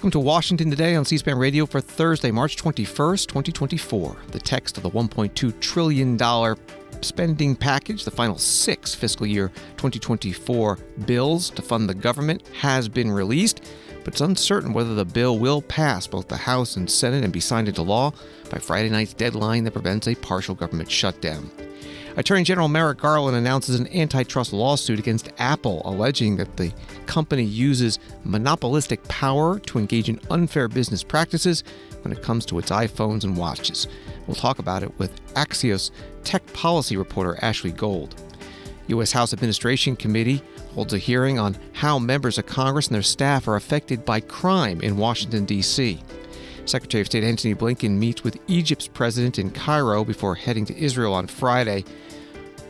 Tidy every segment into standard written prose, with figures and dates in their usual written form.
Welcome to Washington Today on C-SPAN Radio for Thursday, March 21st, 2024. The text of the $1.2 trillion spending package, the final 6 fiscal year 2024 bills to fund the government, has been released, but it's uncertain whether the bill will pass both the House and Senate and be signed into law by Friday night's deadline that prevents a partial government shutdown. Attorney General Merrick Garland announces an antitrust lawsuit against Apple, alleging that the company uses monopolistic power to engage in unfair business practices when it comes to its iPhones and watches. We'll talk about it with Axios tech policy reporter Ashley Gold. U.S. House Administration Committee holds a hearing on how members of Congress and their staff are affected by crime in Washington, D.C. Secretary of State Antony Blinken meets with Egypt's president in Cairo before heading to Israel on Friday,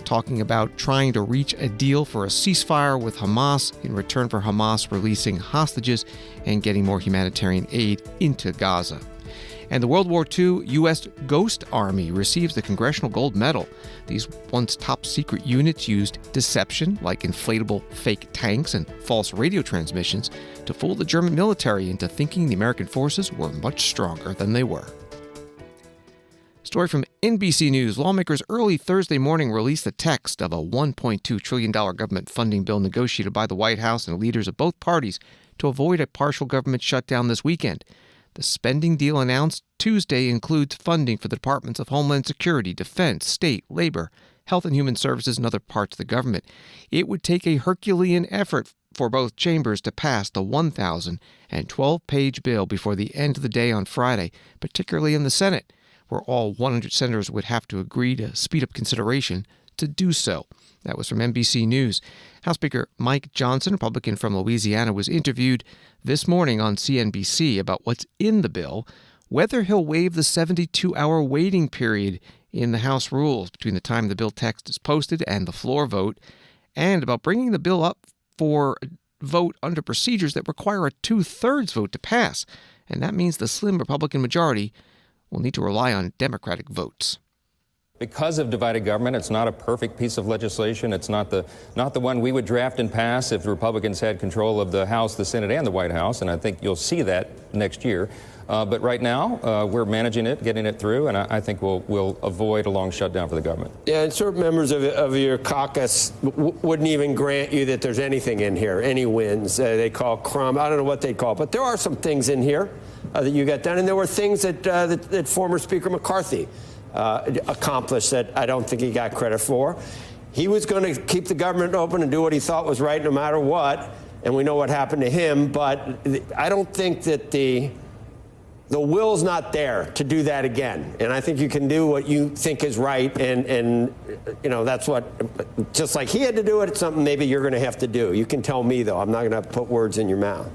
talking about trying to reach a deal for a ceasefire with Hamas in return for Hamas releasing hostages and getting more humanitarian aid into Gaza. And the World War II U.S. Ghost Army receives the Congressional Gold Medal. These once top-secret units used deception, like inflatable fake tanks and false radio transmissions, to fool the German military into thinking the American forces were much stronger than they were. Story from NBC News. Lawmakers early Thursday morning released the text of a $1.2 trillion government funding bill negotiated by the White House and leaders of both parties to avoid a partial government shutdown this weekend. The spending deal announced Tuesday includes funding for the Departments of Homeland Security, Defense, State, Labor, Health and Human Services, and other parts of the government. It would take a Herculean effort for both chambers to pass the 1,012-page bill before the end of the day on Friday, particularly in the Senate, where all 100 senators would have to agree to speed up consideration to do so. That was from NBC News. House Speaker Mike Johnson, Republican from Louisiana, was interviewed this morning on CNBC about what's in the bill, whether he'll waive the 72-hour waiting period in the House rules between the time the bill text is posted and the floor vote, and about bringing the bill up for vote under procedures that require a 2/3 vote to pass. And that means the slim Republican majority will need to rely on Democratic votes. Because of divided government, it's not a perfect piece of legislation. It's not the one we would draft and pass if the Republicans had control of the House, the Senate, and the White House, and I think you'll see that next year. But right now, we're managing it, getting it through, and I think we'll avoid a long shutdown for the government. Yeah, and certain members of your caucus wouldn't even grant you that there's anything in here, any wins. They call crumb. I don't know what they call it, but there are some things in here that you got done, and there were things that former Speaker McCarthy accomplished that I don't think he got credit for. He was going to keep the government open and do what he thought was right no matter what, and we know what happened to him, but I don't think that the will's not there to do that again. And I think you can do what you think is right, and you know, that's what, just like he had to do it, it's something maybe you're going to have to do. You can tell me, though. I'm not going to put words in your mouth.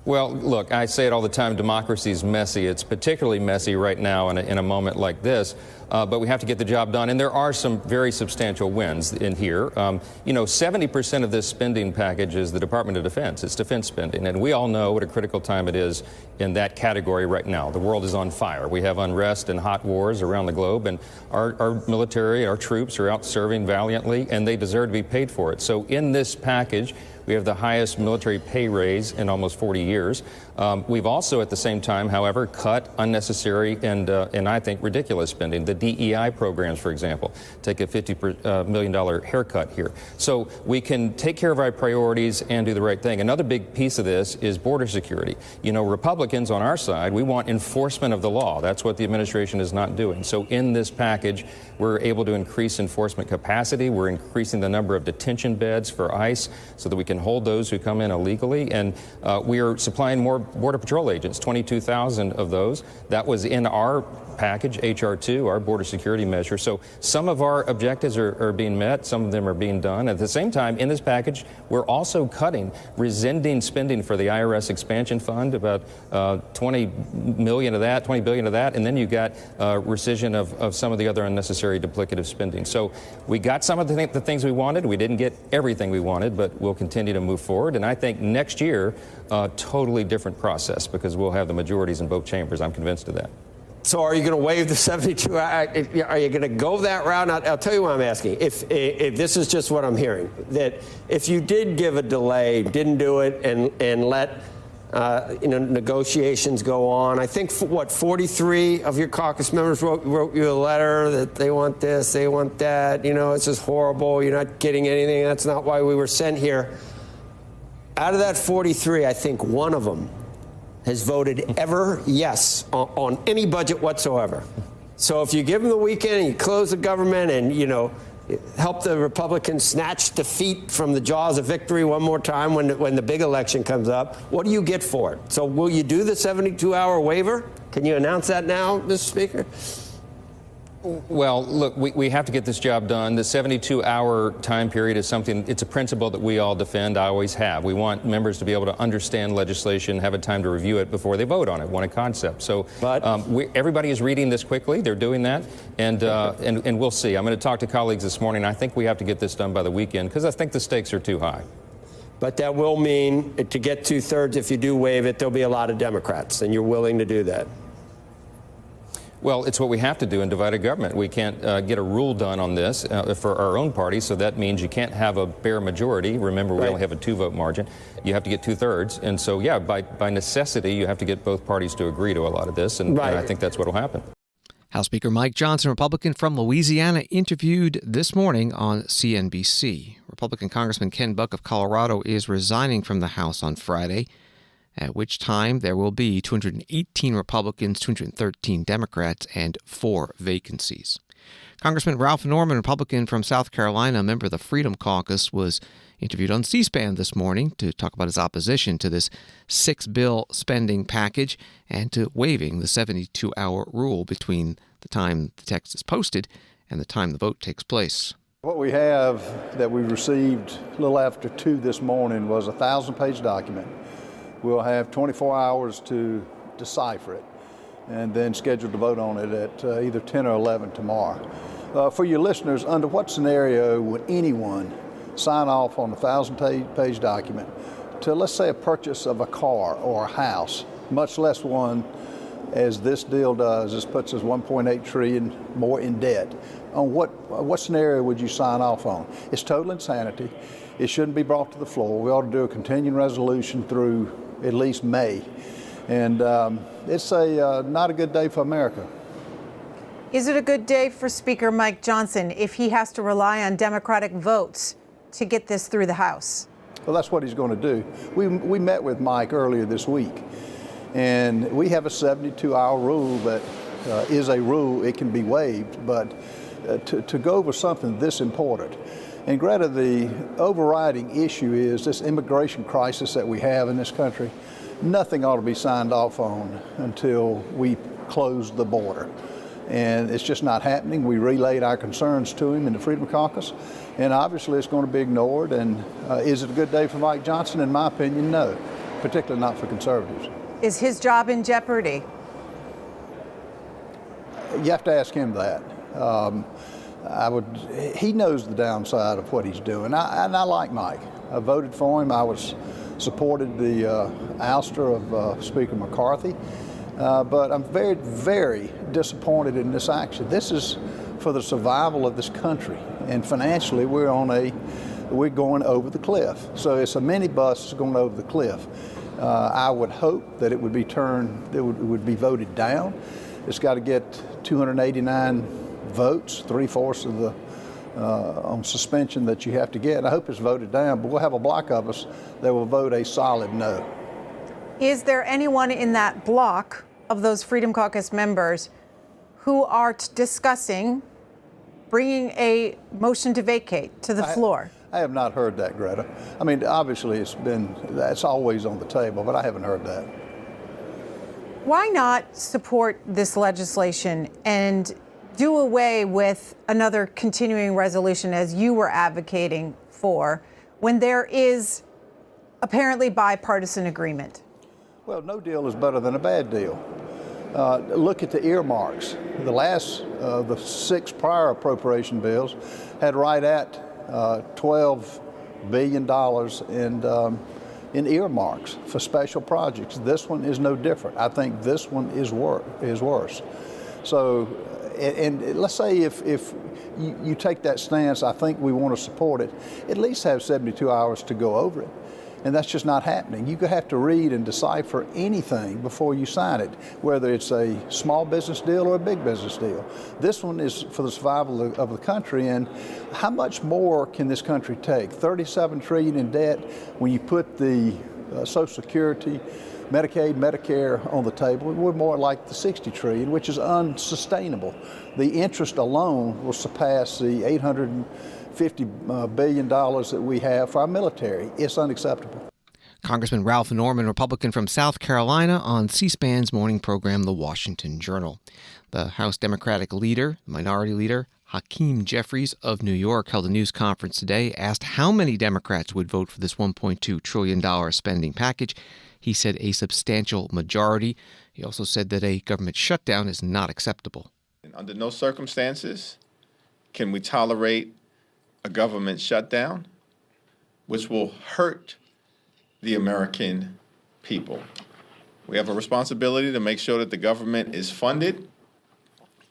Well, look, I say it all the time, democracy is messy. It's particularly messy right now in a moment like this, but we have to get the job done. And there are some very substantial wins in here. 70% of this spending package is the Department of Defense. It's defense spending. And we all know what a critical time it is in that category right now. The world is on fire. We have unrest and hot wars around the globe, and our military, our troops are out serving valiantly, and they deserve to be paid for it. So in this package, we have the highest military pay raise in almost 40 years. We've also, at the same time, however, cut unnecessary and I think ridiculous spending. The DEI programs, for example, take a $50 million haircut here. So we can take care of our priorities and do the right thing. Another big piece of this is border security. You know, Republicans on our side, we want enforcement of the law. That's what the administration is not doing. So in this package, we're able to increase enforcement capacity. We're increasing the number of detention beds for ICE so that we can hold those who come in illegally. And we are supplying more Border Patrol agents, 22,000 of those. That was in our package, H.R. 2, our border security measure. So some of our objectives are being met. Some of them are being done. At the same time, in this package, we're also rescinding spending for the IRS expansion fund, about 20 billion of that. And then you got rescission of some of the other unnecessary duplicative spending. So we got some of the things we wanted. We didn't get everything we wanted, but we'll continue to move forward. And I think next year, a totally different process because we'll have the majorities in both chambers. I'm convinced of that. So are you going to waive the 72 hours? Are you going to go that route? I'll tell you what I'm asking. If this is just what I'm hearing, that if you did give a delay, didn't do it, and let Negotiations go on. I think, 43 of your caucus members wrote you a letter that they want this, they want that. It's just horrible. You're not getting anything. That's not why we were sent here. Out of that 43, I think one of them has voted ever yes on any budget whatsoever. So if you give them the weekend and you close the government and, help the Republicans snatch defeat from the jaws of victory one more time when the big election comes up, what do you get for it? So will you do the 72-hour waiver? Can you announce that now, Mr. Speaker? Well, look, we have to get this job done. The 72-hour time period is it's a principle that we all defend. I always have. We want members to be able to understand legislation, have a time to review it before they vote on it, want a concept. So everybody is reading this quickly. They're doing that, and we'll see. I'm going to talk to colleagues this morning. I think we have to get this done by the weekend because I think the stakes are too high. But that will mean to get 2/3, if you do waive it, there'll be a lot of Democrats, and you're willing to do that. Well, it's what we have to do in divided government. We can't get a rule done on this for our own party, so that means you can't have a bare majority. Remember, we only have a 2-vote margin. You have to get 2/3. And so, yeah, by necessity, you have to get both parties to agree to a lot of this, and I think that's what will happen. House Speaker Mike Johnson, Republican from Louisiana, interviewed this morning on CNBC. Republican Congressman Ken Buck of Colorado is resigning from the House on Friday, at which time there will be 218 Republicans, 213 Democrats, and 4 vacancies. Congressman Ralph Norman, Republican from South Carolina, a member of the Freedom Caucus, was interviewed on C-SPAN this morning to talk about his opposition to this 6-bill spending package and to waiving the 72-hour rule between the time the text is posted and the time the vote takes place. What we have that we received a little after 2 this morning was a 1,000-page document. We'll have 24 hours to decipher it and then schedule to vote on it at either 10 or 11 tomorrow. For your listeners, under what scenario would anyone sign off on a 1,000-page document to, let's say, a purchase of a car or a house, much less one as this deal does? This puts us $1.8 trillion more in debt. On what scenario would you sign off on? It's total insanity. It shouldn't be brought to the floor. We ought to do a continuing resolution through at least May. And it's not a good day for America. Is it a good day for Speaker Mike Johnson if he has to rely on Democratic votes to get this through the House? Well, that's what he's going to do. We met with Mike earlier this week, and we have a 72-hour rule that is a rule. It can be waived, but to go over something this important. And Greta, the overriding issue is this immigration crisis that we have in this country. Nothing ought to be signed off on until we close the border. And it's just not happening. We relayed our concerns to him in the Freedom Caucus, and obviously it's going to be ignored. And is it a good day for Mike Johnson? In my opinion, no, particularly not for conservatives. Is his job in jeopardy? You have to ask him that. He knows the downside of what he's doing. And I like Mike. I voted for him. I supported the ouster of Speaker McCarthy. But I'm very, very disappointed in this action. This is for the survival of this country. And financially, we're going over the cliff. So it's a minibus going over the cliff. I would hope that it would be voted down. It's got to get 289 votes, 3/4 of the on suspension that you have to get. I hope it's voted down, but we'll have a block of us that will vote a solid no. Is there anyone in that block of those Freedom Caucus members who are discussing bringing a motion to vacate to the floor? I have not heard that, Greta. I mean, obviously that's always on the table, but I haven't heard that. Why not support this legislation and do away with another continuing resolution as you were advocating for when there is apparently bipartisan agreement? Well, no deal is better than a bad deal. Look at the earmarks. The 6 prior appropriation bills had right at $12 billion in earmarks for special projects. This one is no different. I think this one is worse. So, and let's say if you take that stance, I think we want to support it. At least have 72 hours to go over it. And that's just not happening. You have to read and decipher anything before you sign it, whether it's a small business deal or a big business deal. This one is for the survival of the country, and how much more can this country take? $37 trillion in debt. When you put the Social Security, Medicaid, Medicare on the table, we're more like the $60 trillion, which is unsustainable. The interest alone will surpass the $850 billion that we have for our military. It's unacceptable. Congressman Ralph Norman, Republican from South Carolina, on C-SPAN's morning program, The Washington Journal. The House Democratic leader, Minority Leader Hakeem Jeffries of New York, held a news conference today, asked how many Democrats would vote for this $1.2 trillion spending package. He said a substantial majority. He also said that a government shutdown is not acceptable. Under no circumstances can we tolerate a government shutdown, which will hurt the American people. We have a responsibility to make sure that the government is funded,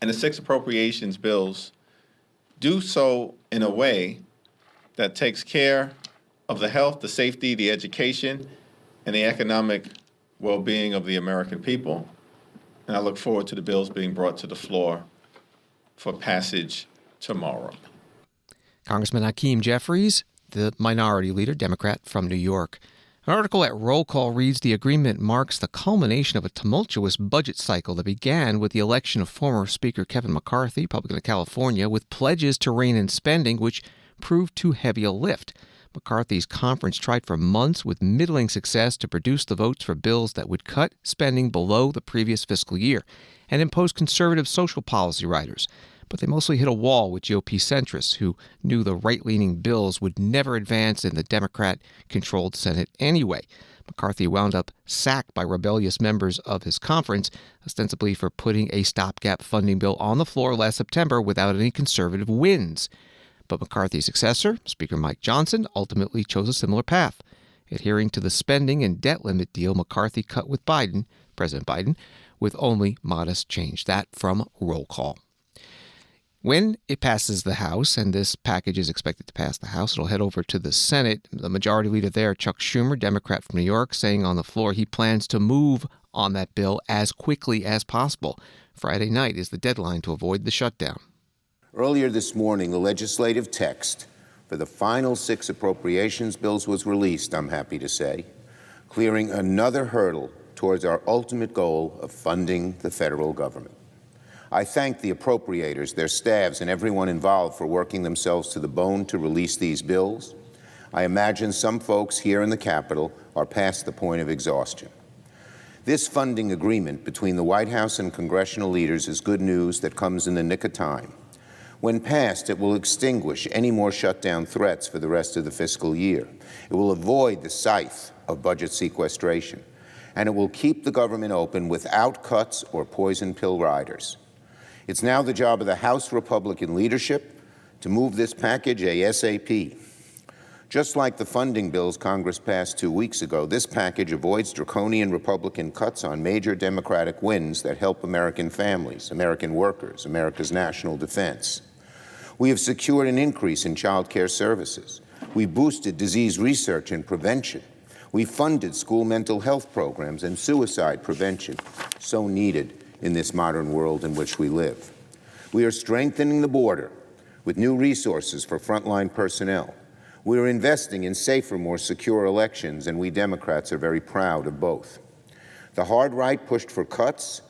and the 6 appropriations bills do so in a way that takes care of the health, the safety, the education, and the economic well-being of the American people. And I look forward to the bills being brought to the floor for passage tomorrow. Congressman Hakeem Jeffries, the Minority Leader, Democrat from New York. An article at Roll Call reads, the agreement marks the culmination of a tumultuous budget cycle that began with the election of former Speaker Kevin McCarthy, Republican of California, with pledges to rein in spending, which proved too heavy a lift. McCarthy's conference tried for months with middling success to produce the votes for bills that would cut spending below the previous fiscal year and impose conservative social policy riders. But they mostly hit a wall with GOP centrists who knew the right-leaning bills would never advance in the Democrat-controlled Senate anyway. McCarthy wound up sacked by rebellious members of his conference, ostensibly for putting a stopgap funding bill on the floor last September without any conservative wins. But McCarthy's successor, Speaker Mike Johnson, ultimately chose a similar path. Adhering to the spending and debt limit deal McCarthy cut with President Biden, with only modest change. That from Roll Call. When it passes the House, and this package is expected to pass the House, it'll head over to the Senate. The Majority Leader there, Chuck Schumer, Democrat from New York, saying on the floor he plans to move on that bill as quickly as possible. Friday night is the deadline to avoid the shutdown. Earlier this morning, the legislative text for the final 6 appropriations bills was released, I'm happy to say, clearing another hurdle towards our ultimate goal of funding the federal government. I thank the appropriators, their staffs, and everyone involved for working themselves to the bone to release these bills. I imagine some folks here in the Capitol are past the point of exhaustion. This funding agreement between the White House and congressional leaders is good news that comes in the nick of time. When passed, it will extinguish any more shutdown threats for the rest of the fiscal year. It will avoid the scythe of budget sequestration, and it will keep the government open without cuts or poison pill riders. It's now the job of the House Republican leadership to move this package ASAP. Just like the funding bills Congress passed 2 weeks ago, this package avoids draconian Republican cuts on major Democratic wins that help American families, American workers, America's national defense. We have secured an increase in child care services. We boosted disease research and prevention. We funded school mental health programs and suicide prevention, so needed in this modern world in which we live. We are strengthening the border with new resources for frontline personnel. We are investing in safer, more secure elections, and we Democrats are very proud of both. The hard right pushed for cuts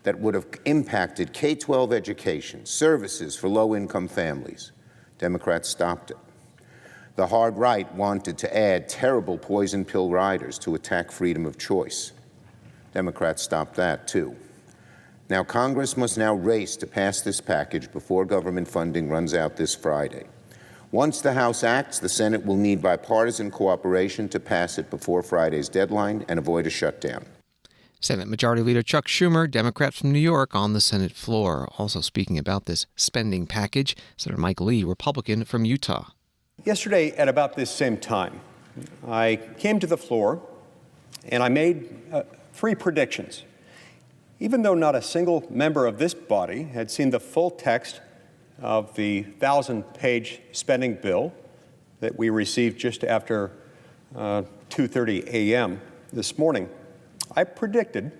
that would have impacted K-12 education, services for low-income families. Democrats stopped it. The hard right wanted to add terrible poison pill riders to attack freedom of choice. Democrats stopped that, too. Now, Congress must now race to pass this package before government funding runs out this Friday. Once the House acts, the Senate will need bipartisan cooperation to pass it before Friday's deadline and avoid a shutdown. Senate Majority Leader Chuck Schumer, Democrat from New York, on the Senate floor. Also speaking about this spending package, Senator Mike Lee, Republican from Utah. Yesterday, at about this same time, I came to the floor and I made 3 predictions. Even though not a single member of this body had seen the full text of the 1,000-page spending bill that we received just after 2:30 a.m. this morning, I predicted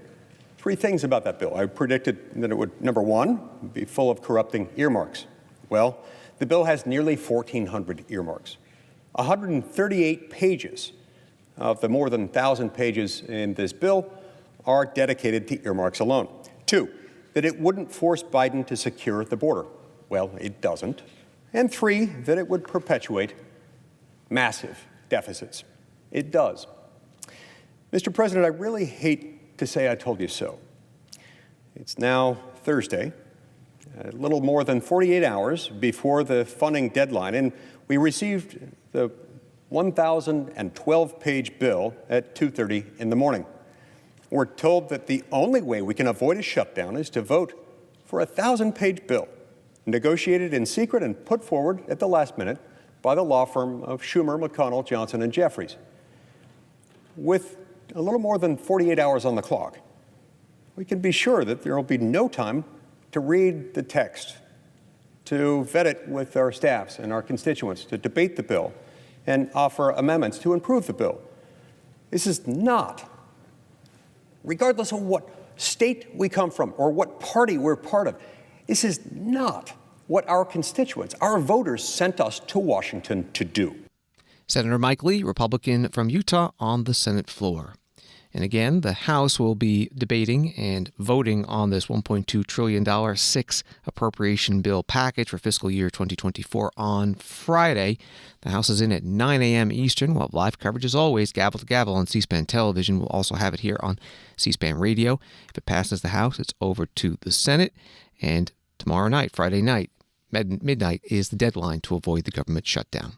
three things about that bill. I predicted that it would, number one, be full of corrupting earmarks. Well, the bill has nearly 1,400 earmarks. 138 pages of the more than 1,000 pages in this bill are dedicated to earmarks alone. Two, that it wouldn't force Biden to secure the border. Well, it doesn't. And three, that it would perpetuate massive deficits. It does. Mr. President, I really hate to say I told you so. It's now Thursday, a little more than 48 hours before the funding deadline, and we received the 1,012-page bill at 2:30 in the morning. We're told that the only way we can avoid a shutdown is to vote for a 1,000-page bill, negotiated in secret and put forward at the last minute by the law firm of Schumer, McConnell, Johnson, and Jeffries. With a little more than 48 hours on the clock, we can be sure that there will be no time to read the text, to vet it with our staffs and our constituents, to debate the bill and offer amendments to improve the bill. This is not, regardless of what state we come from or what party we're part of, this is not what our constituents, our voters, sent us to Washington to do. Senator Mike Lee, Republican from Utah, on the Senate floor. And again, the House will be debating and voting on this $1.2 trillion sixth appropriation bill package for fiscal year 2024 on Friday. The House is in at 9 a.m. Eastern. We'll have live coverage, as always, gavel to gavel on C-SPAN television. We'll also have it here on C-SPAN radio. If it passes the House, it's over to the Senate. And tomorrow night, Friday night, midnight, is the deadline to avoid the government shutdown.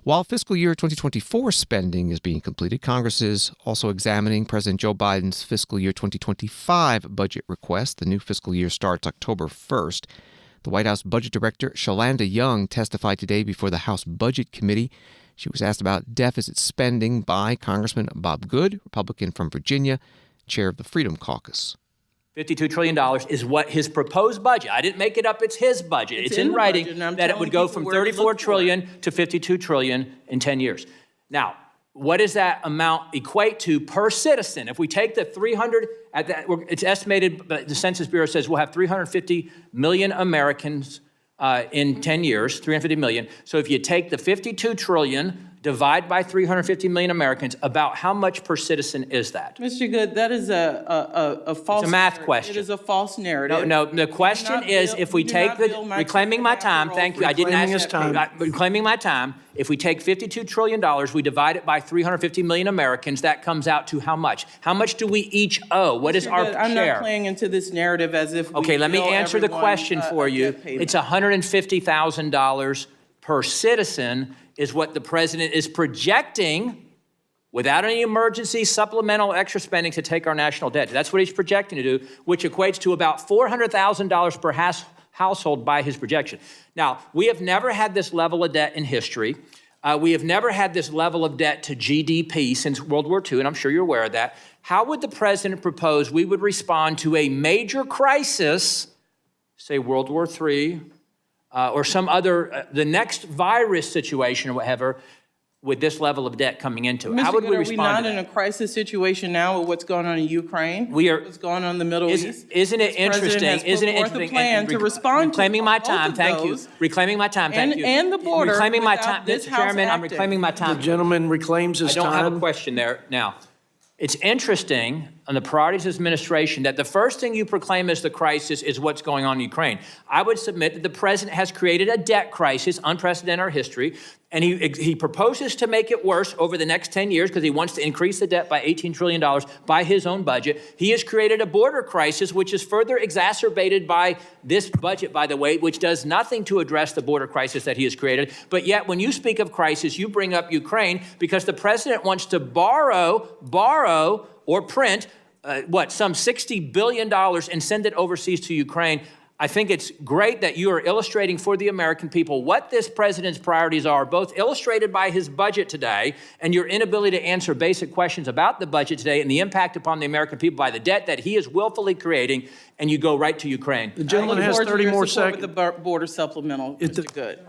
While fiscal year 2024 spending is being completed, Congress is also examining President Joe Biden's fiscal year 2025 budget request. The new fiscal year starts October 1st. The White House Budget Director, Shalanda Young, testified today before the House Budget Committee. She was asked about deficit spending by Congressman Bob Good, Republican from Virginia, chair of the Freedom Caucus. $52 trillion is what his proposed budget. I didn't make it up. It's his budget. It's in writing that it would go from $34 trillion to $52 trillion in 10 years. Now, what does that amount equate to per citizen? If we take the 300, it's estimated, but the Census Bureau says we'll have 350 million Americans in 10 years, 350 million. So if you take the $52 trillion, divide by 350 million Americans, about how much per citizen is that? Mr. Good, that is a false. It's a math question. It is a false narrative. No, the question is, if we take the, reclaiming my time, thank you, I didn't ask that, reclaiming my time, if we take $52 trillion, we divide it by 350 million Americans, that comes out to how much? How much do we each owe? What is our share? I'm not playing into this narrative as if we Okay, let me answer the question for you. It's $150,000 per citizen is what the president is projecting without any emergency supplemental extra spending to take our national debt. That's what he's projecting to do, which equates to about $400,000 per household by his projection. Now, we have never had this level of debt in history. We have never had this level of debt to GDP since World War II, and I'm sure you're aware of that. How would the president propose we would respond to a major crisis, say World War III, or some other, the next virus situation or whatever, with this level of debt coming into it? How would we respond to that? Are we not in a crisis situation now with what's going on in Ukraine? We are. What's going on in the Middle East? Isn't it interesting? Isn't it interesting? A plan to respond reclaiming my time. Thank you. Reclaiming my time. Thank you. And the border. Reclaiming my time, Mr. Chairman. I'm reclaiming my time. The gentleman reclaims his time. I don't have a question there now. It's interesting on the priorities of this administration that the first thing you proclaim as the crisis is what's going on in Ukraine. I would submit that the president has created a debt crisis, unprecedented in our history, and he proposes to make it worse over the next 10 years because he wants to increase the debt by $18 trillion by his own budget. He has created a border crisis, which is further exacerbated by this budget, by the way, which does nothing to address the border crisis that he has created. But yet, when you speak of crisis, you bring up Ukraine because the president wants to borrow or print, some $60 billion and send it overseas to Ukraine. I think it's great that you are illustrating for the American people what this president's priorities are, both illustrated by his budget today and your inability to answer basic questions about the budget today and the impact upon the American people by the debt that he is willfully creating, and you go right to Ukraine. The gentleman has 30 more seconds. The border supplemental, Mr. Good.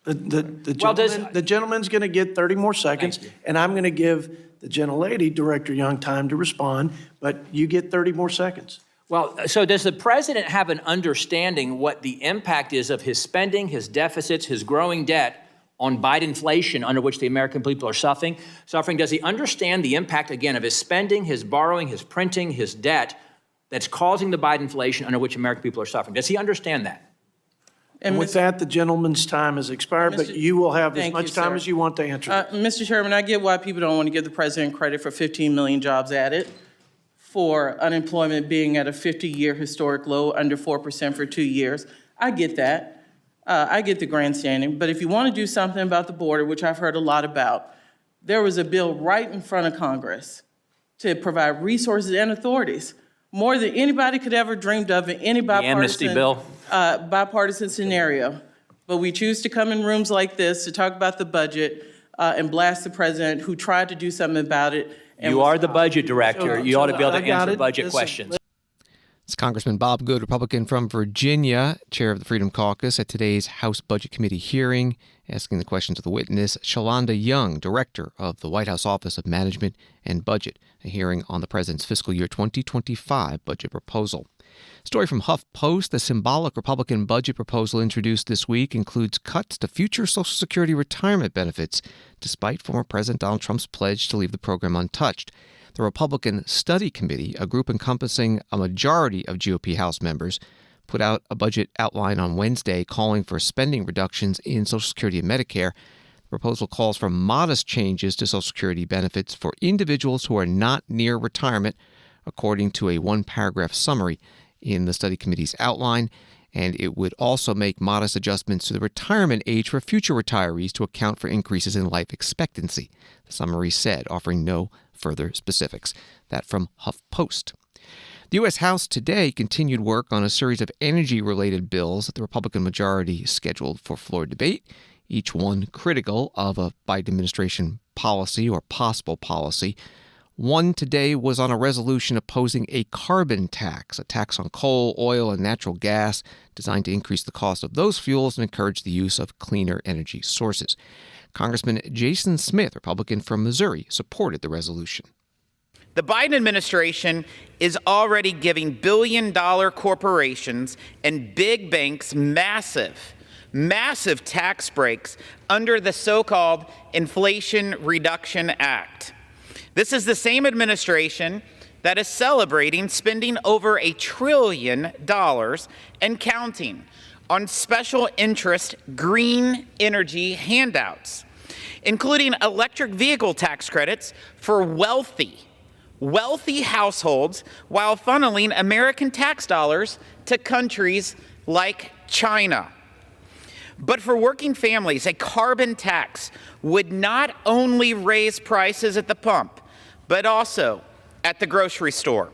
The gentleman's going to get 30 more seconds, and I'm going to give the gentlelady, Director Young, time to respond, but you get 30 more seconds. Well, so does the president have an understanding what the impact is of his spending, his deficits, his growing debt on Bidenflation under which the American people are suffering? Does he understand the impact, again, of his spending, his borrowing, his printing, his debt that's causing the Bidenflation under which American people are suffering? Does he understand that? And with that, the gentleman's time has expired, but you will have as much time as you want to answer. Mr. Chairman, I get why people don't want to give the president credit for 15 million jobs added, for unemployment being at a 50-year historic low, under 4% for 2 years. I get that. I get the grandstanding. But if you want to do something about the border, which I've heard a lot about, there was a bill right in front of Congress to provide resources and authorities, more than anybody could ever dreamed of in any bipartisan scenario. But we choose to come in rooms like this to talk about the budget and blast the president who tried to do something about it. You are the budget director. You ought to be able to answer budget questions. It's Congressman Bob Good, Republican from Virginia, chair of the Freedom Caucus, at today's House Budget Committee hearing, asking the questions of the witness, Shalonda Young, director of the White House Office of Management and Budget, a hearing on the president's fiscal year 2025 budget proposal. Story from HuffPost, the symbolic Republican budget proposal introduced this week includes cuts to future Social Security retirement benefits, despite former President Donald Trump's pledge to leave the program untouched. The Republican Study Committee, a group encompassing a majority of GOP House members, put out a budget outline on Wednesday calling for spending reductions in Social Security and Medicare. The proposal calls for modest changes to Social Security benefits for individuals who are not near retirement, according to a one-paragraph summary in the study committee's outline, and it would also make modest adjustments to the retirement age for future retirees to account for increases in life expectancy, the summary said, offering no further specifics. That from HuffPost. The U.S. House today continued work on a series of energy-related bills that the Republican majority scheduled for floor debate, each one critical of a Biden administration policy or possible policy. One today was on a resolution opposing a carbon tax, a tax on coal, oil, and natural gas designed to increase the cost of those fuels and encourage the use of cleaner energy sources. Congressman Jason Smith, Republican from Missouri, supported the resolution. The Biden administration is already giving billion-dollar corporations and big banks massive tax breaks under the so-called Inflation Reduction Act. This is the same administration that is celebrating spending over $1 trillion and counting on special interest green energy handouts, including electric vehicle tax credits for wealthy households, while funneling American tax dollars to countries like China. But for working families, a carbon tax would not only raise prices at the pump, but also at the grocery store.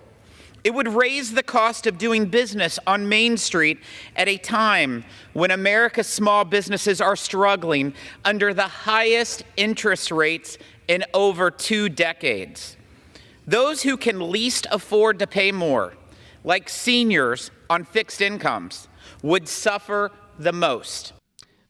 It would raise the cost of doing business on Main Street at a time when America's small businesses are struggling under the highest interest rates in over 2 decades. Those who can least afford to pay more, like seniors on fixed incomes, would suffer the most.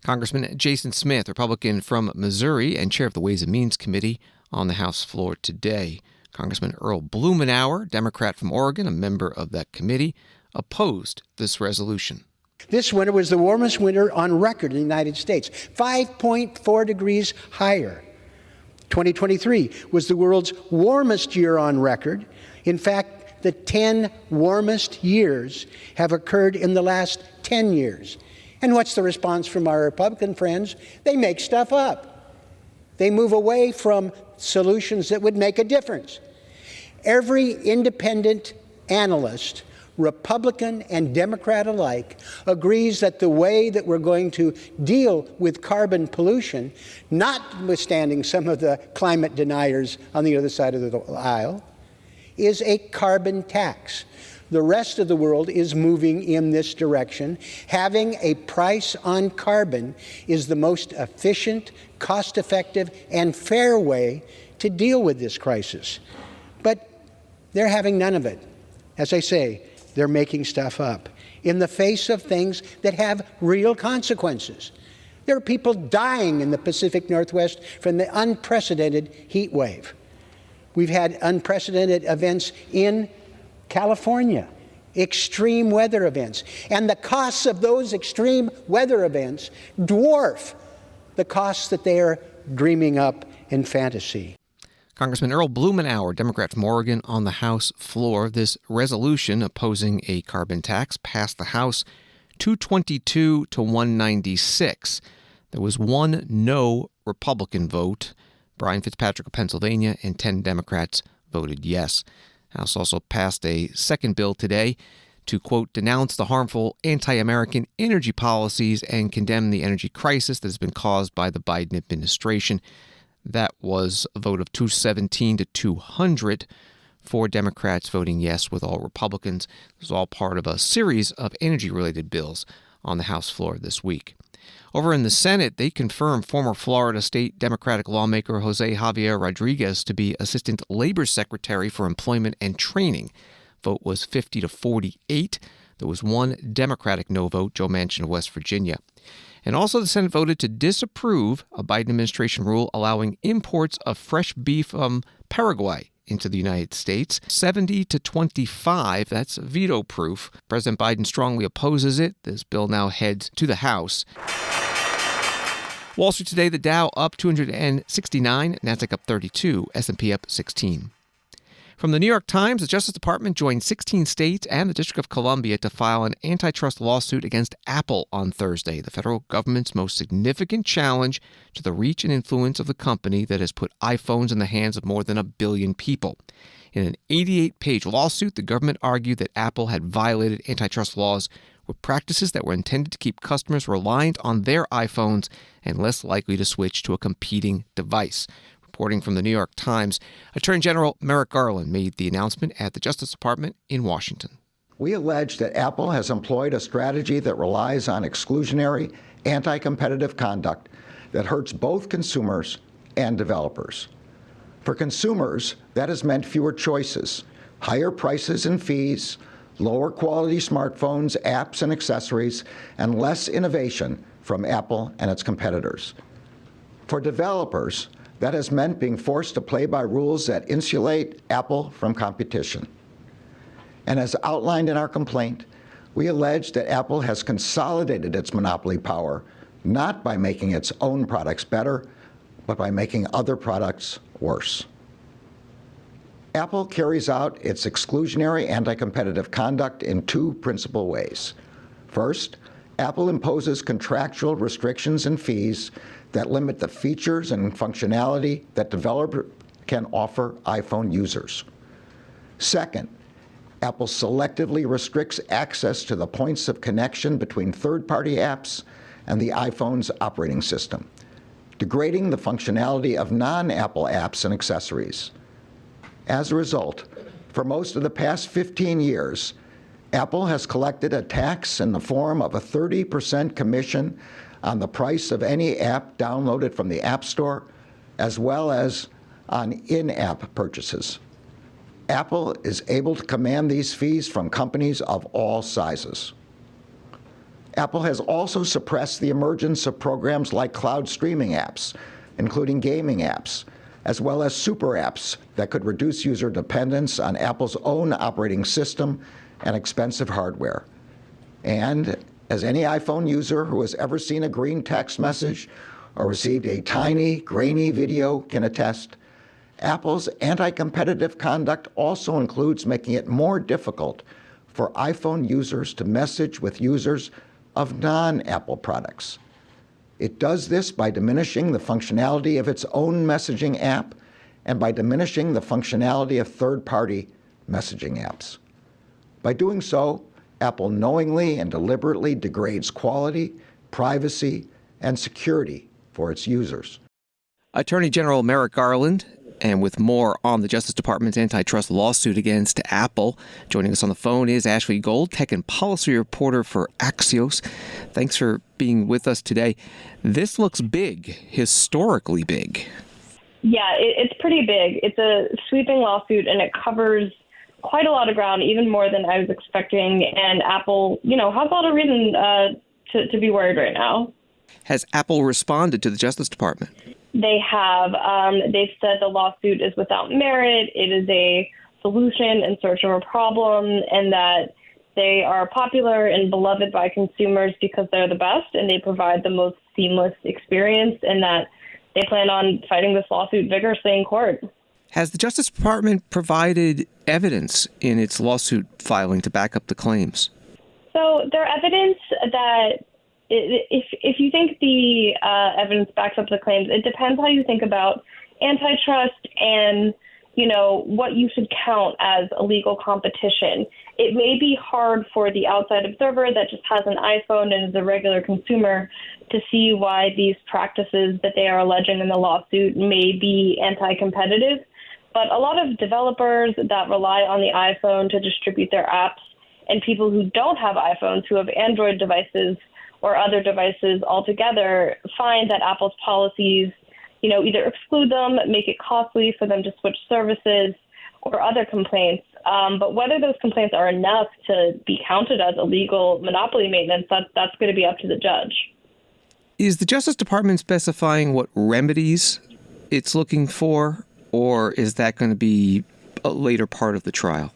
Congressman Jason Smith, Republican from Missouri and chair of the Ways and Means Committee, on the House floor today. Congressman Earl Blumenauer, Democrat from Oregon, a member of that committee, opposed this resolution. This winter was the warmest winter on record in the United States, 5.4 degrees higher. 2023 was the world's warmest year on record. In fact, the 10 warmest years have occurred in the last 10 years. And what's the response from our Republican friends? They make stuff up. They move away from solutions that would make a difference. Every independent analyst, Republican and Democrat alike, agrees that the way that we're going to deal with carbon pollution, notwithstanding some of the climate deniers on the other side of the aisle, is a carbon tax. The rest of the world is moving in this direction. Having a price on carbon is the most efficient, cost-effective, and fair way to deal with this crisis. But they're having none of it. As I say, they're making stuff up in the face of things that have real consequences. There are people dying in the Pacific Northwest from the unprecedented heat wave. We've had unprecedented events in California, extreme weather events. And the costs of those extreme weather events dwarf the costs that they are dreaming up in fantasy. Congressman Earl Blumenauer, Democrat from Oregon, on the House floor. This resolution opposing a carbon tax passed the House 222 to 196. There was one no Republican vote. Brian Fitzpatrick of Pennsylvania and 10 Democrats voted yes. House also passed a second bill today to, quote, denounce the harmful anti-American energy policies and condemn the energy crisis that has been caused by the Biden administration. That was a vote of 217 to 200, 4 Democrats voting yes with all Republicans. This was all part of a series of energy-related bills on the House floor this week. Over in the Senate, they confirmed former Florida State Democratic lawmaker Jose Javier Rodriguez to be Assistant Labor Secretary for Employment and Training. Vote was 50 to 48. There was one Democratic no vote, Joe Manchin of West Virginia. And also the Senate voted to disapprove a Biden administration rule allowing imports of fresh beef from Paraguay into the United States. 70 to 25, that's veto-proof. President Biden strongly opposes it. This bill now heads to the House. Wall Street today, the Dow up 269, Nasdaq up 32, S&P up 16. From the New York Times, the Justice Department joined 16 states and the District of Columbia to file an antitrust lawsuit against Apple on Thursday, the federal government's most significant challenge to the reach and influence of the company that has put iPhones in the hands of more than 1 billion people. In an 88-page lawsuit, the government argued that Apple had violated antitrust laws with practices that were intended to keep customers reliant on their iPhones and less likely to switch to a competing device. Reporting from the New York Times, Attorney General Merrick Garland made the announcement at the Justice Department in Washington. We allege that Apple has employed a strategy that relies on exclusionary, anti-competitive conduct that hurts both consumers and developers. For consumers, that has meant fewer choices, higher prices and fees, lower quality smartphones, apps, and accessories, and less innovation from Apple and its competitors. For developers, that has meant being forced to play by rules that insulate Apple from competition. And as outlined in our complaint, we allege that Apple has consolidated its monopoly power, not by making its own products better, but by making other products worse. Apple carries out its exclusionary anti-competitive conduct in 2 principal ways. First, Apple imposes contractual restrictions and fees that limit the features and functionality that developers can offer iPhone users. Second, Apple selectively restricts access to the points of connection between third-party apps and the iPhone's operating system, degrading the functionality of non-Apple apps and accessories. As a result, for most of the past 15 years, Apple has collected a tax in the form of a 30% commission on the price of any app downloaded from the App Store, as well as on in-app purchases. Apple is able to command these fees from companies of all sizes. Apple has also suppressed the emergence of programs like cloud streaming apps, including gaming apps, as well as super apps that could reduce user dependence on Apple's own operating system and expensive hardware. And as any iPhone user who has ever seen a green text message or received a tiny, grainy video can attest, Apple's anti-competitive conduct also includes making it more difficult for iPhone users to message with users of non-Apple products. It does this by diminishing the functionality of its own messaging app and by diminishing the functionality of third-party messaging apps. By doing so, Apple knowingly and deliberately degrades quality, privacy, and security for its users. Attorney General Merrick Garland, and with more on the Justice Department's antitrust lawsuit against Apple. Joining us on the phone is Ashley Gold, tech and policy reporter for Axios. Thanks for being with us today. This looks big, historically big. Yeah, it's pretty big. It's a sweeping lawsuit, and it covers quite a lot of ground, even more than I was expecting. And Apple, has a lot of reason to be worried right now. Has Apple responded to the Justice Department? They have. They've said the lawsuit is without merit. It is a solution in search of a problem, and that they are popular and beloved by consumers because they're the best and they provide the most seamless experience, and that they plan on fighting this lawsuit vigorously in court. Has the Justice Department provided evidence in its lawsuit filing to back up the claims? So there's evidence that if you think the evidence backs up the claims, it depends how you think about antitrust and, you know, what you should count as illegal competition. It may be hard for the outside observer that just has an iPhone and is a regular consumer to see why these practices that they are alleging in the lawsuit may be anti-competitive. But a lot of developers that rely on the iPhone to distribute their apps, and people who don't have iPhones, who have Android devices or other devices altogether, find that Apple's policies, you know, either exclude them, make it costly for them to switch services, or other complaints. But whether those complaints are enough to be counted as illegal monopoly maintenance, that's going to be up to the judge. Is the Justice Department specifying what remedies it's looking for, or is that going to be a later part of the trial?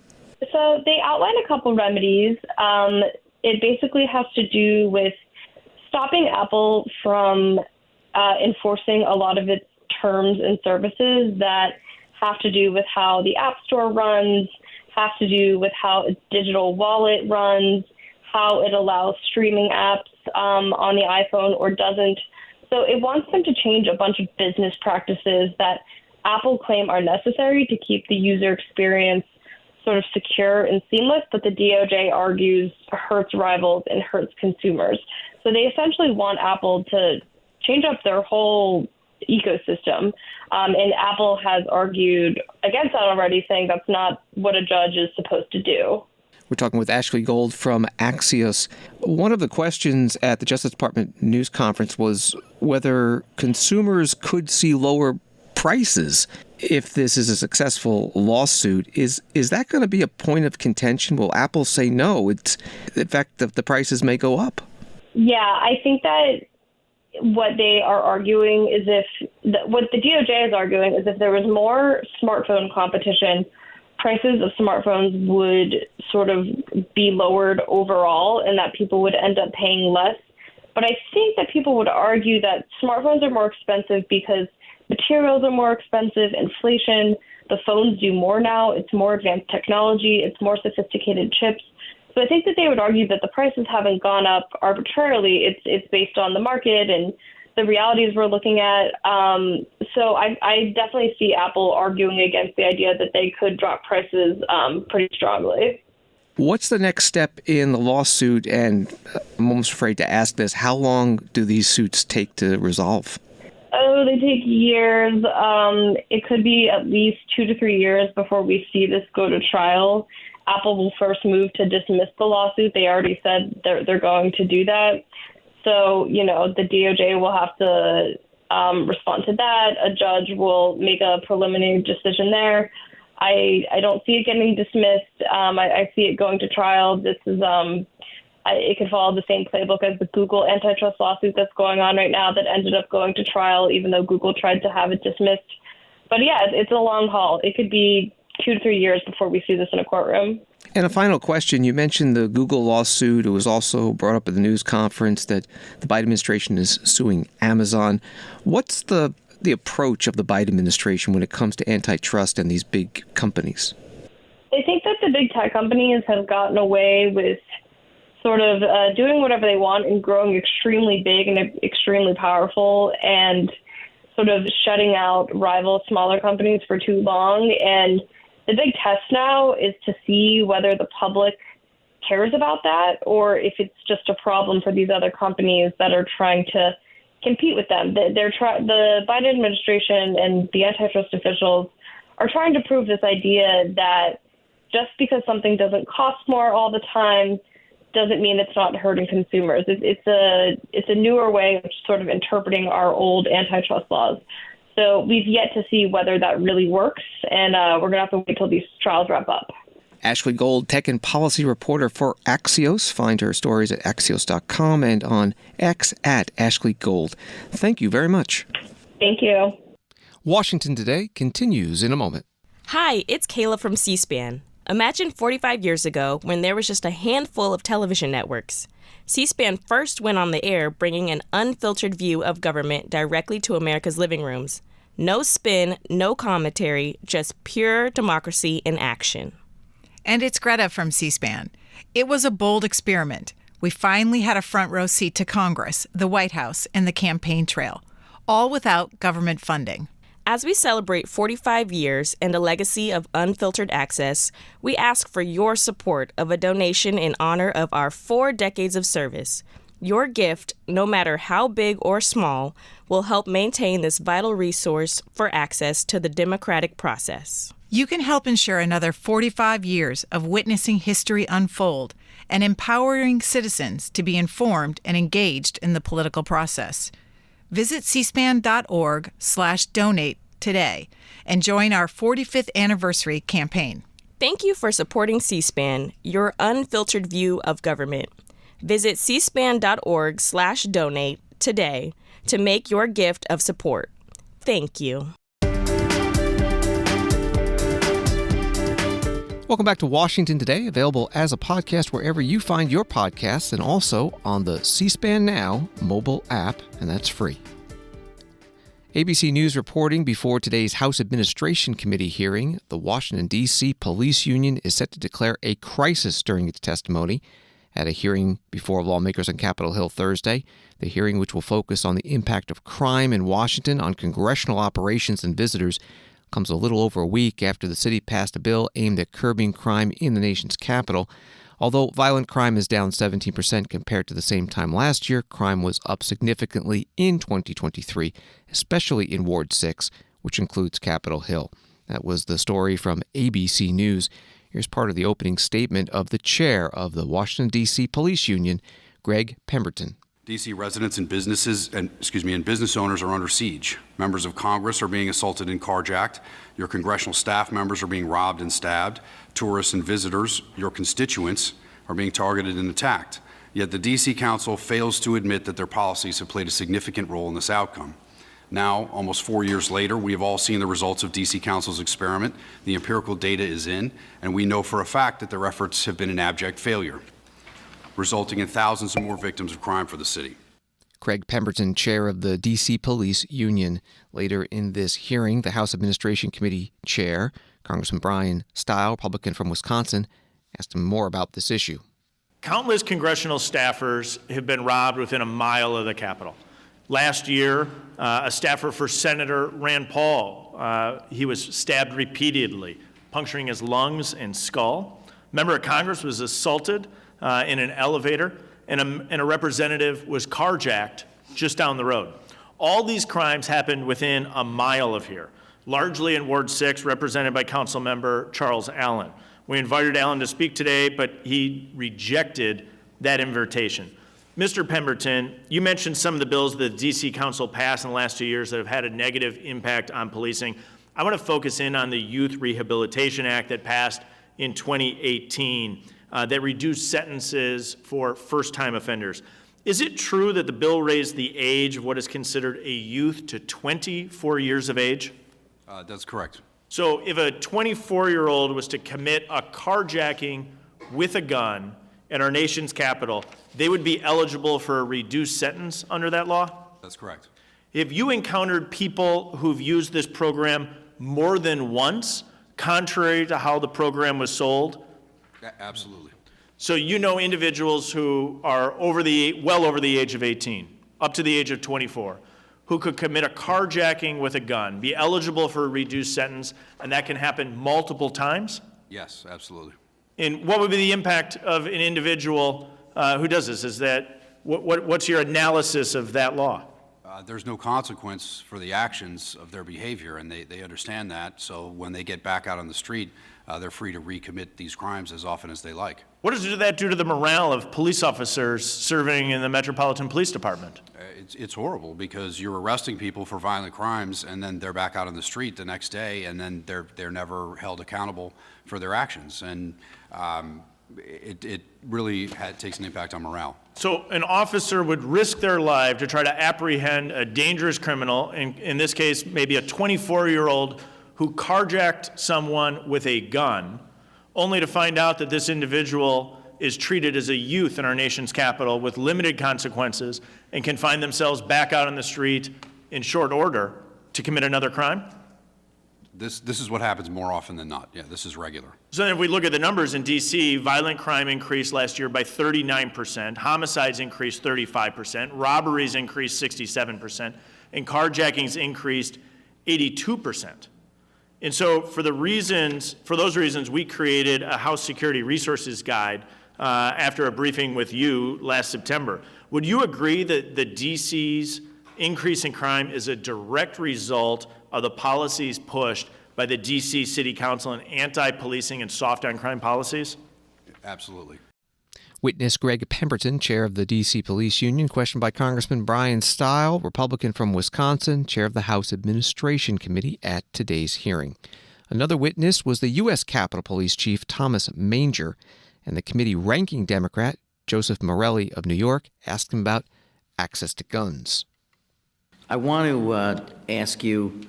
So they outline a couple remedies. It basically has to do with stopping Apple from enforcing a lot of its terms and services that have to do with how the App Store runs, have to do with how its digital wallet runs, how it allows streaming apps on the iPhone or doesn't. So it wants them to change a bunch of business practices that Apple claim are necessary to keep the user experience sort of secure and seamless, but the DOJ argues hurts rivals and hurts consumers. So they essentially want Apple to change up their whole ecosystem. And Apple has argued against that already, saying that's not what a judge is supposed to do. We're talking with Ashley Gold from Axios. One of the questions at the Justice Department news conference was whether consumers could see lower prices if this is a successful lawsuit. Is that going to be a point of contention? Will Apple say no? In fact, the prices may go up. Yeah, I think that what they are arguing is what the DOJ is arguing is if there was more smartphone competition, prices of smartphones would sort of be lowered overall and that people would end up paying less. But I think that people would argue that smartphones are more expensive because materials are more expensive, inflation, the phones do more now, it's more advanced technology, it's more sophisticated chips. So I think that they would argue that the prices haven't gone up arbitrarily. It's based on the market and the realities we're looking at. So I definitely see Apple arguing against the idea that they could drop prices pretty strongly. What's the next step in the lawsuit? And I'm almost afraid to ask this, how long do these suits take to resolve? Oh, they take years. It could be at least 2 to 3 years before we see this go to trial. Apple will first move to dismiss the lawsuit. They already said they're going to do that. So, you know, the DOJ will have to respond to that. A judge will make a preliminary decision there. I don't see it getting dismissed. I see it going to trial. This is it could follow the same playbook as the Google antitrust lawsuit that's going on right now that ended up going to trial, even though Google tried to have it dismissed. But yeah, it's a long haul. It could be 2 to 3 years before we see this in a courtroom. And a final question. You mentioned the Google lawsuit. It was also brought up at the news conference that the Biden administration is suing Amazon. What's the approach of the Biden administration when it comes to antitrust and these big companies? I think that the big tech companies have gotten away with sort of doing whatever they want and growing extremely big and extremely powerful and sort of shutting out rival smaller companies for too long. And the big test now is to see whether the public cares about that or if it's just a problem for these other companies that are trying to compete with them. The Biden administration and the antitrust officials are trying to prove this idea that just because something doesn't cost more all the time doesn't mean it's not hurting consumers. It's a newer way of sort of interpreting our old antitrust laws. So we've yet to see whether that really works, and we're going to have to wait till these trials wrap up. Ashley Gold, tech and policy reporter for Axios. Find her stories at axios.com and on X at Ashley Gold. Thank you very much. Thank you. Washington Today continues in a moment. Hi, it's Kayla from C-SPAN. Imagine 45 years ago when there was just a handful of television networks. C-SPAN first went on the air bringing an unfiltered view of government directly to America's living rooms. No spin, no commentary, just pure democracy in action. And it's Greta from C-SPAN. It was a bold experiment. We finally had a front row seat to Congress, the White House, and the campaign trail, all without government funding. As we celebrate 45 years and a legacy of unfiltered access, we ask for your support of a donation in honor of our 4 decades of service. Your gift, no matter how big or small, will help maintain this vital resource for access to the democratic process. You can help ensure another 45 years of witnessing history unfold and empowering citizens to be informed and engaged in the political process. Visit cspan.org/donate today and join our 45th anniversary campaign. Thank you for supporting C-SPAN, your unfiltered view of government. Visit cspan.org/donate today to make your gift of support. Thank you. Welcome back to Washington Today, available as a podcast wherever you find your podcasts and also on the C-SPAN Now mobile app, and that's free. ABC News reporting before today's House Administration Committee hearing, the Washington, D.C. Police Union is set to declare a crisis during its testimony at a hearing before lawmakers on Capitol Hill Thursday. The hearing, which will focus on the impact of crime in Washington on congressional operations and visitors, comes a little over a week after the city passed a bill aimed at curbing crime in the nation's capital. Although violent crime is down 17% compared to the same time last year, crime was up significantly in 2023, especially in Ward 6, which includes Capitol Hill. That was the story from ABC News. Here's part of the opening statement of the chair of the Washington, D.C. Police Union, Greg Pemberton. D.C. residents and business owners are under siege. Members of Congress are being assaulted and carjacked. Your congressional staff members are being robbed and stabbed. Tourists and visitors, your constituents, are being targeted and attacked. Yet the D.C. Council fails to admit that their policies have played a significant role in this outcome. Now, almost 4 years later, we have all seen the results of D.C. Council's experiment. The empirical data is in, and we know for a fact that their efforts have been an abject failure, resulting in thousands of more victims of crime for the city. Craig Pemberton, chair of the D.C. Police Union. Later in this hearing, the House Administration Committee chair, Congressman Brian Stile, Republican from Wisconsin, asked him more about this issue. Countless congressional staffers have been robbed within a mile of the Capitol. Last year, a staffer for Senator Rand Paul, he was stabbed repeatedly, puncturing his lungs and skull. A member of Congress was assaulted in an elevator, and a representative was carjacked just down the road. All these crimes happened within a mile of here, largely in Ward 6, represented by Councilmember Charles Allen. We invited Allen to speak today, but he rejected that invitation. Mr. Pemberton, you mentioned some of the bills that the D.C. Council passed in the last 2 years that have had a negative impact on policing. I want to focus in on the Youth Rehabilitation Act that passed in 2018 that reduced sentences for first-time offenders. Is it true that the bill raised the age of what is considered a youth to 24 years of age? That's correct. So if a 24-year-old was to commit a carjacking with a gun at our nation's capital, they would be eligible for a reduced sentence under that law? That's correct. Have you encountered people who've used this program more than once, contrary to how the program was sold? Absolutely. So you know individuals who are well over the age of 18, up to the age of 24, who could commit a carjacking with a gun, be eligible for a reduced sentence, and that can happen multiple times? Yes, absolutely. And what would be the impact of an individual who does this? What's your analysis of that law? there's no consequence for the actions of their behavior, and they understand that. So when they get back out on the street, they're free to recommit these crimes as often as they like. What does that do to the morale of police officers serving in the Metropolitan Police Department? It's horrible, because you're arresting people for violent crimes, and then they're back out on the street the next day, and then they're never held accountable for their actions. And it really takes an impact on morale. So an officer would risk their life to try to apprehend a dangerous criminal, in this case maybe a 24-year-old who carjacked someone with a gun, only to find out that this individual is treated as a youth in our nation's capital with limited consequences and can find themselves back out on the street in short order to commit another crime? This is what happens more often than not. Yeah, this is regular. So then if we look at the numbers in D.C., violent crime increased last year by 39%, homicides increased 35%, robberies increased 67%, and carjackings increased 82%. And so for those reasons, we created a House Security Resources Guide after a briefing with you last September. Would you agree that the D.C.'s increase in crime is a direct result of the policies pushed by the D.C. City Council and anti-policing and soft-on-crime policies? Absolutely. Witness Greg Pemberton, chair of the D.C. Police Union, questioned by Congressman Brian Stile, Republican from Wisconsin, chair of the House Administration Committee, at today's hearing. Another witness was the U.S. Capitol Police Chief Thomas Manger, and the committee ranking Democrat Joseph Morelli of New York asked him about access to guns. I want to ask you,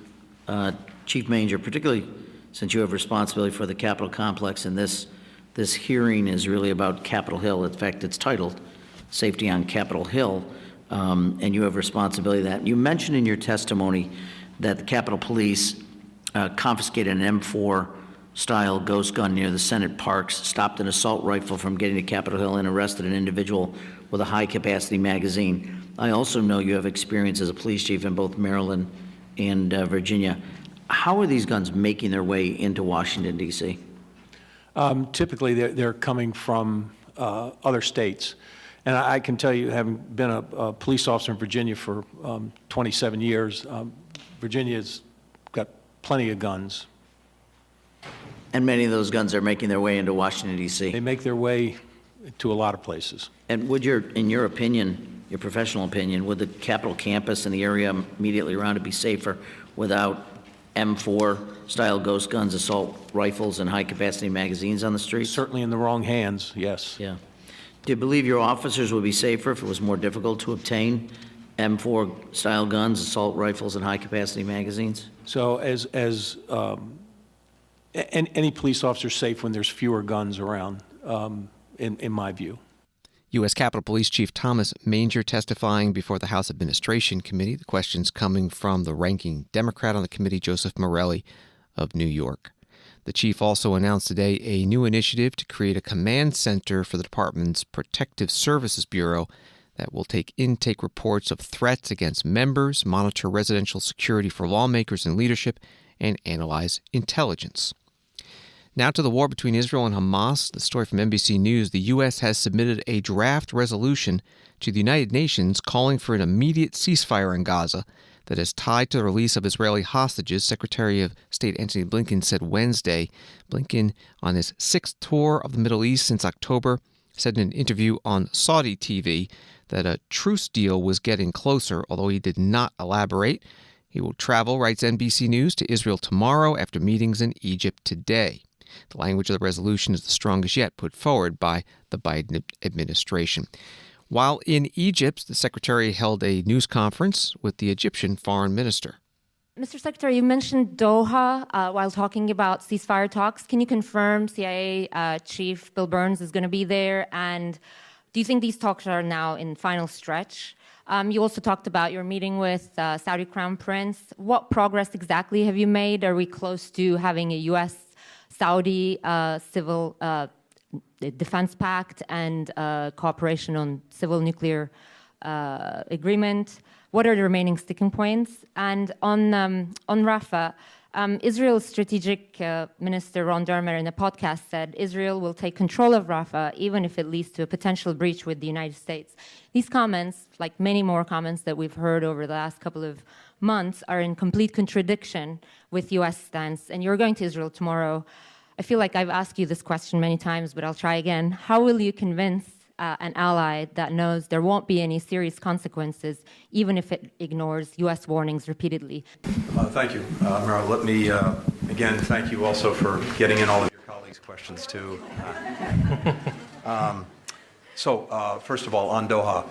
Chief Manger, particularly since you have responsibility for the Capitol complex, and this hearing is really about Capitol Hill. In fact, it's titled Safety on Capitol Hill, and you have responsibility for that. You mentioned in your testimony that the Capitol Police confiscated an M4-style ghost gun near the Senate Parks, stopped an assault rifle from getting to Capitol Hill, and arrested an individual with a high-capacity magazine. I also know you have experience as a police chief in both Maryland and Virginia. How are these guns making their way into Washington, D.C.? Typically, they're coming from other states. And I can tell you, having been a police officer in Virginia for 27 years, Virginia's got plenty of guns. And many of those guns are making their way into Washington, D.C.? They make their way to a lot of places. And would in your opinion, your professional opinion, would the Capitol campus and the area immediately around it be safer without M4-style ghost guns, assault rifles, and high-capacity magazines on the streets? Certainly in the wrong hands, yes. Yeah. Do you believe your officers would be safer if it was more difficult to obtain M4-style guns, assault rifles, and high-capacity magazines? So any police officer is safe when there's fewer guns around, in my view. U.S. Capitol Police Chief Thomas Manger testifying before the House Administration Committee. The questions coming from the ranking Democrat on the committee, Joseph Morelli of New York. The chief also announced today a new initiative to create a command center for the department's Protective Services Bureau that will take intake reports of threats against members, monitor residential security for lawmakers and leadership, and analyze intelligence. Now to the war between Israel and Hamas. The story from NBC News. The U.S. has submitted a draft resolution to the United Nations calling for an immediate ceasefire in Gaza that is tied to the release of Israeli hostages, Secretary of State Antony Blinken said Wednesday. Blinken, on his sixth tour of the Middle East since October, said in an interview on Saudi TV that a truce deal was getting closer, although he did not elaborate. He will travel, writes NBC News, to Israel tomorrow after meetings in Egypt today. The language of the resolution is the strongest yet put forward by the Biden administration. While in Egypt, the secretary held a news conference with the Egyptian foreign minister. Mr. Secretary, you mentioned Doha while talking about ceasefire talks. Can you confirm CIA Chief Bill Burns is going to be there? And do you think these talks are now in final stretch? You also talked about your meeting with Saudi Crown Prince. What progress exactly have you made? Are we close to having a U.S.-Saudi civil defense pact and cooperation on civil nuclear agreement? What are the remaining sticking points? And on Rafah, Israel's strategic minister Ron Dermer in a podcast said Israel will take control of Rafah even if it leads to a potential breach with the United States. These comments, like many more comments that we've heard over the last couple of months, are in complete contradiction with U.S. stance. And you're going to Israel tomorrow. I feel like I've asked you this question many times, but I'll try again. How will you convince an ally that knows there won't be any serious consequences, even if it ignores U.S. warnings repeatedly? Thank you, Meryl. Let me, again, thank you also for getting in all of your colleagues' questions, too. First of all, on Doha,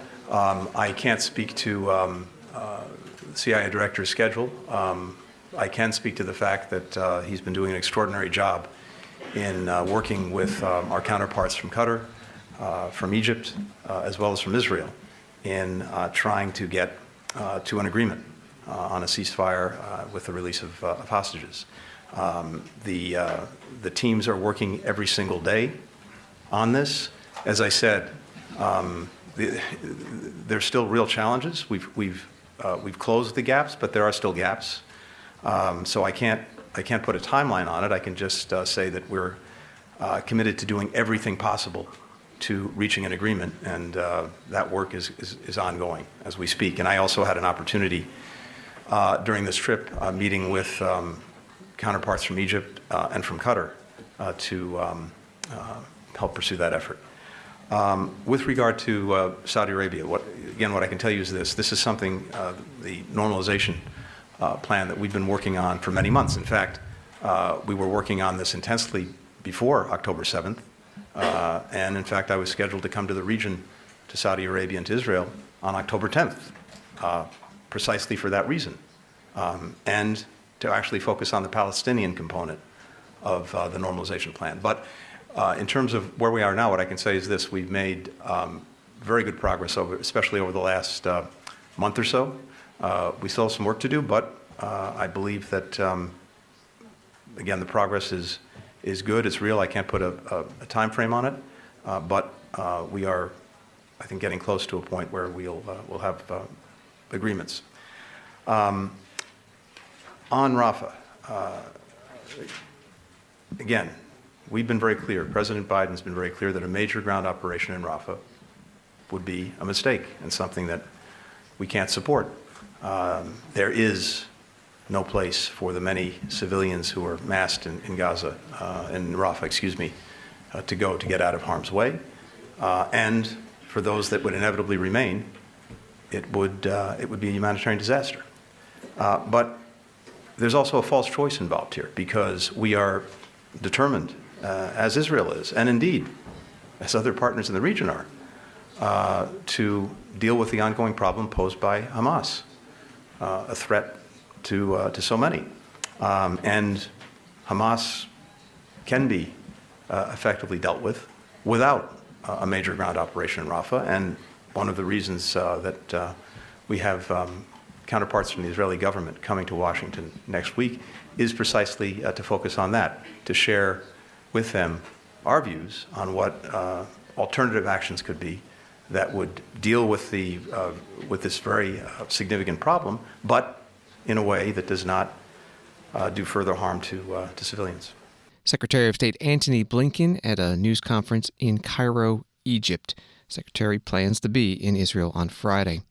I can't speak to the CIA director's schedule. I can speak to the fact that he's been doing an extraordinary job in working with our counterparts from Qatar, from Egypt, as well as from Israel, in trying to get to an agreement on a ceasefire with the release of hostages. The teams are working every single day on this. As I said, there's still real challenges. We've closed the gaps, but there are still gaps. So I can't put a timeline on it. I can just say that we're committed to doing everything possible to reaching an agreement, and that work is ongoing as we speak. And I also had an opportunity during this trip meeting with counterparts from Egypt and from Qatar to help pursue that effort. With regard to Saudi Arabia, what I can tell you is this is something, the normalization plan that we've been working on for many months. In fact, we were working on this intensely before October 7th. And in fact, I was scheduled to come to the region, to Saudi Arabia and to Israel on October 10th, precisely for that reason, and to actually focus on the Palestinian component of the normalization plan. But in terms of where we are now, what I can say is this: we've made very good progress, especially over the last month or so. We still have some work to do, but I believe that, again, the progress is good. It's real. I can't put a time frame on it, but we are, I think, getting close to a point where we'll have agreements. On Rafah, again, we've been very clear. President Biden's been very clear that a major ground operation in Rafah would be a mistake and something that we can't support. There is no place for the many civilians who are massed in Gaza, in Rafah, to go to get out of harm's way. And for those that would inevitably remain, it would be a humanitarian disaster. But there's also a false choice involved here, because we are determined, as Israel is, and indeed, as other partners in the region are, to deal with the ongoing problem posed by Hamas, a threat to so many. And Hamas can be effectively dealt with without a major ground operation in Rafah. And one of the reasons that we have counterparts from the Israeli government coming to Washington next week is precisely to focus on that, to share with them our views on what alternative actions could be that would deal with this very significant problem, but in a way that does not do further harm to civilians. Secretary of State Antony Blinken at a news conference in Cairo, Egypt. Secretary plans to be in Israel on Friday.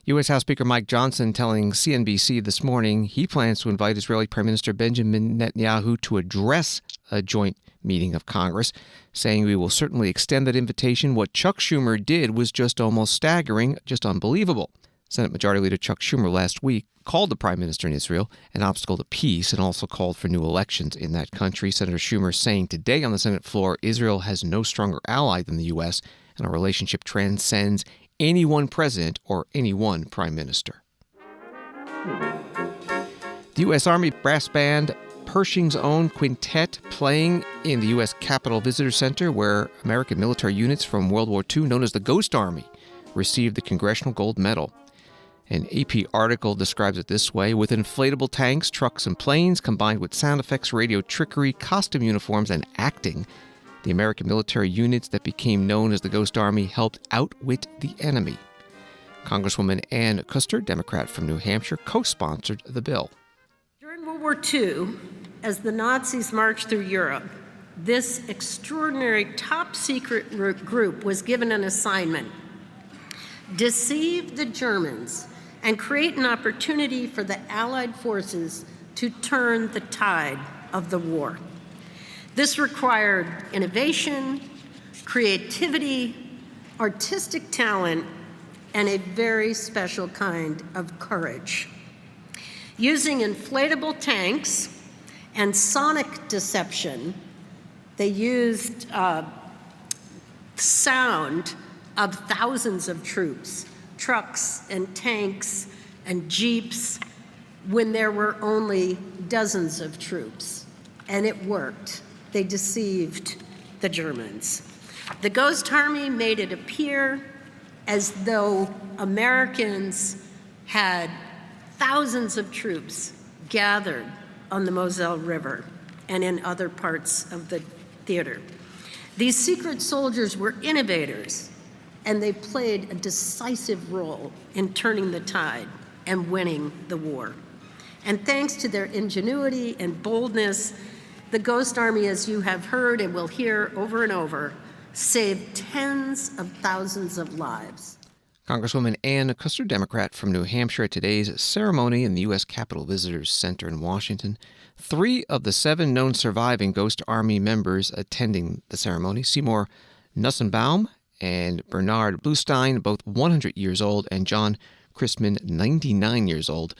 U.S. House Speaker Mike Johnson telling CNBC this morning he plans to invite Israeli Prime Minister Benjamin Netanyahu to address a joint meeting of Congress, saying we will certainly extend that invitation. What Chuck Schumer did was just almost staggering, just unbelievable. Senate Majority Leader Chuck Schumer last week called the Prime Minister in Israel an obstacle to peace and also called for new elections in that country. Senator Schumer saying today on the Senate floor Israel has no stronger ally than the U.S. and our relationship transcends any one president or any one prime minister. The U.S. Army brass band Pershing's own quintet playing in the U.S. Capitol Visitor Center, where American military units from World War II, known as the Ghost Army, received the Congressional Gold Medal. An AP article describes it this way: with inflatable tanks, trucks, and planes, combined with sound effects, radio trickery, costume uniforms, and acting, the American military units that became known as the Ghost Army helped outwit the enemy. Congresswoman Ann Kuster, Democrat from New Hampshire, co-sponsored the bill. During World War II, as the Nazis marched through Europe, this extraordinary top secret group was given an assignment: deceive the Germans and create an opportunity for the Allied forces to turn the tide of the war. This required innovation, creativity, artistic talent, and a very special kind of courage. Using inflatable tanks and sonic deception, they used sound of thousands of troops, trucks and tanks and jeeps, when there were only dozens of troops. And it worked. They deceived the Germans. The Ghost Army made it appear as though Americans had thousands of troops gathered on the Moselle River and in other parts of the theater. These secret soldiers were innovators, and they played a decisive role in turning the tide and winning the war. And thanks to their ingenuity and boldness, the Ghost Army, as you have heard and will hear over and over, saved tens of thousands of lives. Congresswoman Ann Kuster, Democrat from New Hampshire, at today's ceremony in the U.S. Capitol Visitors Center in Washington. 3 of the 7 known surviving Ghost Army members attending the ceremony: Seymour Nussenbaum and Bernard Bluestein, both 100 years old, and John Christman, 99 years old.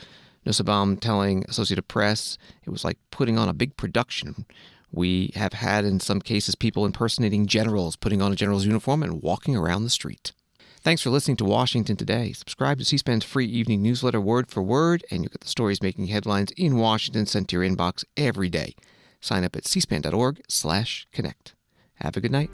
Nussenbaum telling Associated Press it was like putting on a big production. We have had, in some cases, people impersonating generals, putting on a general's uniform and walking around the street. Thanks for listening to Washington Today. Subscribe to C-SPAN's free evening newsletter, Word for Word, and you'll get the stories making headlines in Washington sent to your inbox every day. Sign up at cspan.org/connect. Have a good night.